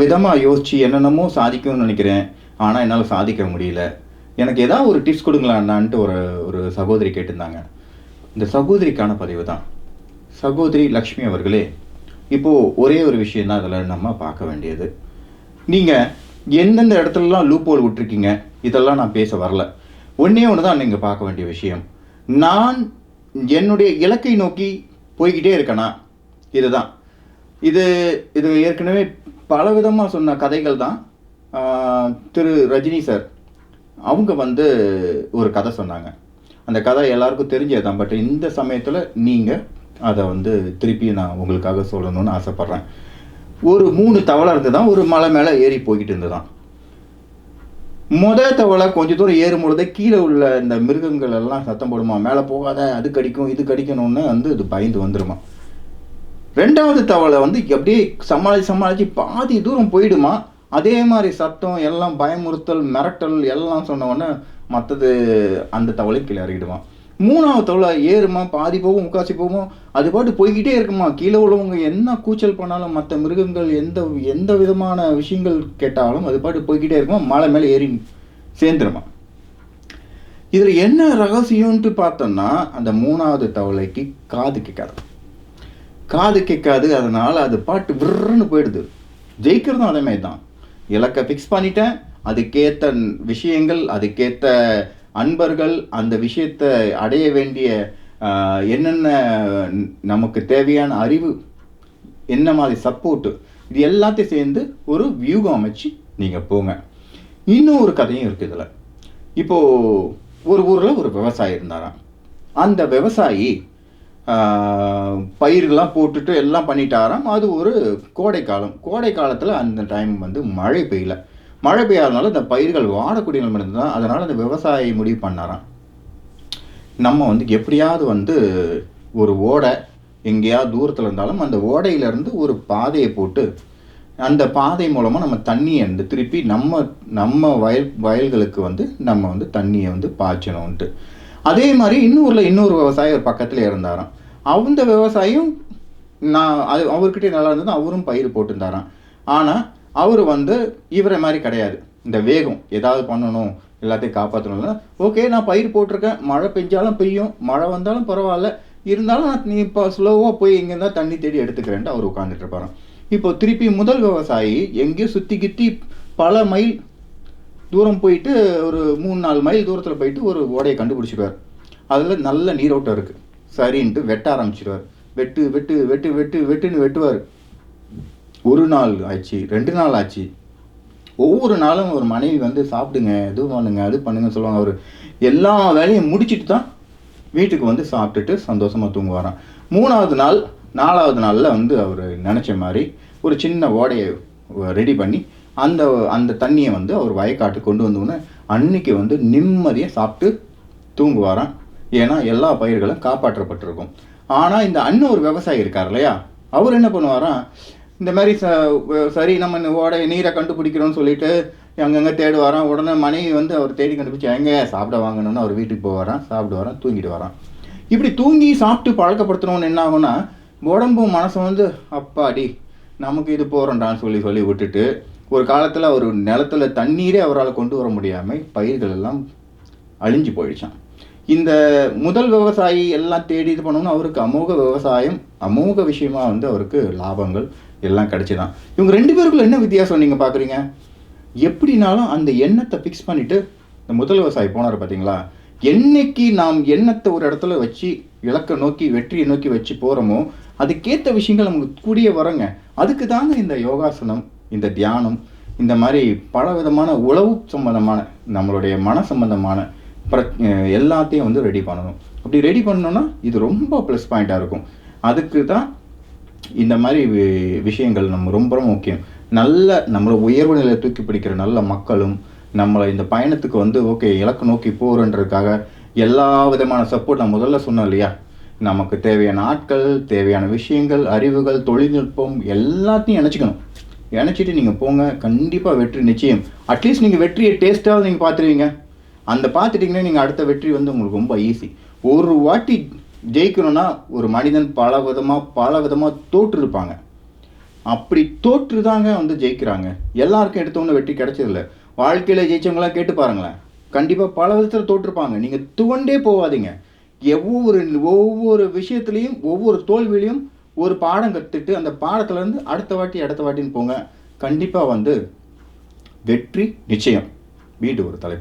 விதமாக யோசித்து என்னென்னமோ சாதிக்கணும்னு நினைக்கிறேன். ஆனால் என்னால் சாதிக்க முடியல. எனக்கு ஏதாவது ஒரு டிப்ஸ் கொடுங்களான்னான்ட்டு ஒரு ஒரு சகோதரி கேட்டிருந்தாங்க. இந்த சகோதரிக்கான பதிவு தான். சகோதரி லக்ஷ்மி அவர்களே, இப்போது ஒரே ஒரு விஷயம் தான் அதில் நம்ம பார்க்க வேண்டியது. நீங்கள் எந்தெந்த இடத்துலலாம் லூப் ஹோல் விட்டுருக்கீங்க, இதெல்லாம் நான் பேச வரல. ஒன்றே ஒன்று தான் நீங்கள் பார்க்க வேண்டிய விஷயம். நான் என்னுடைய இலக்கை நோக்கி போய்கிட்டே இருக்கேனா, இதுதான். இது இது ஏற்கனவே பலவிதமாக சொன்ன கதைகள் தான். திரு ரஜினி சார் அவங்க ஒரு கதை சொன்னாங்க. அந்த கதை எல்லாருக்கும் தெரிஞ்சது தான். பட் இந்த சமயத்தில் நீங்கள் அதை திருப்பி நான் உங்களுக்காக சொல்லணும்னு ஆசைப்பட்றேன். ஒரு 3 தவளை இருந்து தான் ஒரு மலை மேலே ஏறி போய்கிட்டு இருந்துதான். தவளை கொஞ்சம் தூரம் ஏறும்பொழுதே கீழே உள்ள இந்த மிருகங்கள் எல்லாம் சத்தம் போடுமா, மேலே போகாத, அது கடிக்கும் இது கடிக்கணும்னு இது பயந்து வந்துடுமா. 2வது தவளை அப்படியே சமாளித்து பாதி தூரம் போயிடுமா. அதே மாதிரி சத்தம் எல்லாம் பயமுறுத்தல் மிரட்டல் எல்லாம் சொன்னவொடனே மற்றது அந்த தவளை கீழே இறங்கிடுமா. 3வது தவளை ஏறுமா, பாதி போகும் முக்காசி போகும், அது பாட்டு போய்கிட்டே இருக்குமா. கீழே உள்ளவங்க என்ன கூச்சல் பண்ணாலும், மற்ற மிருகங்கள் எந்த விதமான விஷயங்கள் கேட்டாலும் அது பாட்டு போய்கிட்டே இருக்குமா, மலை மேலே ஏறி சேர்ந்துருமா. இதில் என்ன ரகசியம்ன்ட்டு பார்த்தோம்னா, அந்த 3வது தவளைக்கு காது கேட்காது. அதனால் அது பாட்டு விர்ன்னு போயிடுது. ஜெயிக்கிறதும் அதே மாதிரி தான். இலக்கை ஃபிக்ஸ் பண்ணிட்டேன், அதுக்கேற்ற விஷயங்கள், அதுக்கேற்ற அன்பர்கள், அந்த விஷயத்தை அடைய வேண்டிய என்னென்ன நமக்கு தேவையான அறிவு, என்ன மாதிரி சப்போர்ட்டு, இது எல்லாத்தையும் சேர்ந்து ஒரு வியூகம் அமைச்சு நீங்கள் போங்க. இன்னும் ஒரு கதையும் இருக்குது இதில். இப்போது ஒரு ஊரில் ஒரு விவசாயி இருந்தாராம். அந்த விவசாயி பயிர்கள்லாம் போட்டுட்டு எல்லாம் பண்ணிட்டாராம். அது ஒரு கோடை காலத்தில் அந்த டைம் மழை பெய்யாதனால இந்த பயிர்கள் வாடக்கூடிய நிலைமை இருந்தது. அதனால் அந்த விவசாயி முடிவு பண்ணாராம், நம்ம எப்படியாவது ஒரு ஓடை எங்கேயாவது தூரத்தில் இருந்தாலும் அந்த ஓடையிலேருந்து ஒரு பாதையை போட்டு அந்த பாதை மூலமாக நம்ம தண்ணியை திருப்பி நம்ம வயல்களுக்கு நம்ம தண்ணியை பாய்ச்சணும்ன்ட்டு. அதே மாதிரி இன்னொரு விவசாயி ஒரு பக்கத்தில் இருந்தாராம். அந்த விவசாயியும் அவர்கிட்ட நல்லா இருந்தது, அவரும் பயிர் போட்டுருந்தாராம். ஆனால் அவர் இவரை மாதிரி கிடையாது. இந்த வேகம் ஏதாவது பண்ணணும், எல்லாத்தையும் காப்பாற்றணும்னா, ஓகே நான் பயிர் போட்டிருக்கேன், மழை பெஞ்சாலும் பெய்யும், மழை வந்தாலும் பரவாயில்ல, இருந்தாலும் நீ இப்போ ஸ்லோவாக போய் எங்கேருந்தா தண்ணி தேடி எடுத்துக்கிறேன்ட்டு அவர் உட்காந்துட்டு இருப்பாராம். இப்போ திருப்பி முதல் விவசாயி எங்கேயோ சுற்றி பல மைல் தூரம் போயிட்டு ஒரு 3-4 மைல் தூரத்தில் போயிட்டு ஒரு ஓடையை கண்டுபிடிச்சிடுவார். அதில் நல்ல நீரோட்டம் இருக்குது. சரின்ட்டு வெட்ட ஆரம்பிச்சிடுவார். வெட்டுன்னு வெட்டுவார். 1 நாள் ஆச்சு, 2 நாள் ஆச்சு. ஒவ்வொரு நாளும் ஒரு மனைவி சாப்பிடுங்க, இது பண்ணுங்க, அது பண்ணுங்கன்னு சொல்லுவாங்க. அவர் எல்லா வேலையும் முடிச்சுட்டு தான் வீட்டுக்கு சாப்பிட்டுட்டு சந்தோஷமாக தூங்குவாராம். 3வது நாள் 4வது நாளில் அவர் நினச்ச மாதிரி ஒரு சின்ன ஓடையை ரெடி பண்ணி அந்த தண்ணியை அவர் வயக்காட்டுக்கு கொண்டு வந்தோன்னே அன்னைக்கு நிம்மதியாக சாப்பிட்டு தூங்குவாராம். ஏன்னா எல்லா பயிர்களும் காப்பாற்றப்பட்டிருக்கும். ஆனால் இந்த ஒரு விவசாயி இருக்கார் இல்லையா, அவர் என்ன பண்ணுவாராம், இந்த மாதிரி சரி நம்ம ஓடை நீரை கண்டுபிடிக்கிறோன்னு சொல்லிட்டு அங்கங்கே தேடுவாராம். உடனே மனைவி அவர் தேடி கண்டுபிடிச்சி எங்கே சாப்பிட வாங்கணும்னு அவர் வீட்டுக்கு போவாராம், சாப்பிடுவாராம், தூங்கிட்டு வரான். இப்படி தூங்கி சாப்பிட்டு பழக்கப்படுத்தணும்னு என்ன ஆகும்னா, உடம்பும் மனசு அப்பாடி நமக்கு இது போகிறோண்டான்னு சொல்லி விட்டுட்டு ஒரு காலத்தில் ஒரு நிலத்துல தண்ணீரே அவரால் கொண்டு வர முடியாமல் பயிர்கள் எல்லாம் அழிஞ்சு போயிடுச்சான். இந்த முதல் விவசாயி எல்லாம் தேடி இது பண்ணணும்னு அவருக்கு அமோக விஷயமா அவருக்கு லாபங்கள் எல்லாம் கிடைச்சிதான். இவங்க 2 பேருக்குள்ள என்ன வித்தியாசம் நீங்கள் பார்க்குறீங்க? எப்படினாலும் அந்த எண்ணத்தை ஃபிக்ஸ் பண்ணிவிட்டு இந்த முதல் விவசாயி போனார் பார்த்தீங்களா, என்னைக்கு நாம் எண்ணத்தை ஒரு இடத்துல வச்சு இலக்கை நோக்கி வெற்றியை நோக்கி வச்சு போகிறோமோ அதுக்கேற்ற விஷயங்கள் நமக்கு கூடிய வரங்க. அதுக்கு தாங்க இந்த யோகாசனம், இந்த தியானம், இந்த மாதிரி பல விதமான உளவு சம்பந்தமான நம்மளுடைய மன சம்பந்தமான எல்லாத்தையும் ரெடி பண்ணணும். அப்படி ரெடி பண்ணோன்னா இது ரொம்ப ப்ளஸ் பாயிண்ட்டாக இருக்கும். அதுக்கு தான் இந்த மாதிரி விஷயங்கள் நம்ம ரொம்ப முக்கியம். நம்மளை உயர்வு நிலையை தூக்கி பிடிக்கிற நல்ல மக்களும் நம்மளை இந்த பயணத்துக்கு ஓகே இலக்கு நோக்கி போகிறன்றதுக்காக எல்லா விதமான சப்போர்ட் நான் முதல்ல சொன்னேன் இல்லையா, நமக்கு தேவையான ஆட்கள், தேவையான விஷயங்கள், அறிவுகள், தொழில்நுட்பம் எல்லாத்தையும் இணைச்சிட்டு நீங்கள் போங்க. கண்டிப்பாக வெற்றி நிச்சயம். அட்லீஸ்ட் நீங்கள் வெற்றியை டேஸ்ட்டாவது நீங்கள் பார்த்துருவீங்க. அந்த பார்த்துட்டிங்கன்னா நீங்கள் அடுத்த வெற்றி உங்களுக்கு ரொம்ப ஈஸி. ஒரு வாட்டி ஜெயிக்கணும்னா ஒரு மனிதன் பல விதமாக தோற்றுருப்பாங்க. அப்படி தோற்று தாங்க வந்து ஜெயிக்கிறாங்க. எல்லாருக்கும் எடுத்தோன்னு வெற்றி கிடைச்சதில்ல. வாழ்க்கையில் ஜெயிச்சவங்களாம் கேட்டு பாருங்களேன், கண்டிப்பாக பல விதத்தில் தோற்றுருப்பாங்க. நீங்கள் துவண்டே போகாதீங்க. ஒவ்வொரு ஒவ்வொரு விஷயத்துலையும் ஒவ்வொரு தோல்வியிலையும் ஒரு பாடம் கற்றுட்டு அந்த பாடத்துலேருந்து அடுத்த வாட்டின்னு போங்க. கண்டிப்பாக வந்து வெற்றி நிச்சயம். மீண்டும் ஒரு தலைப்பு.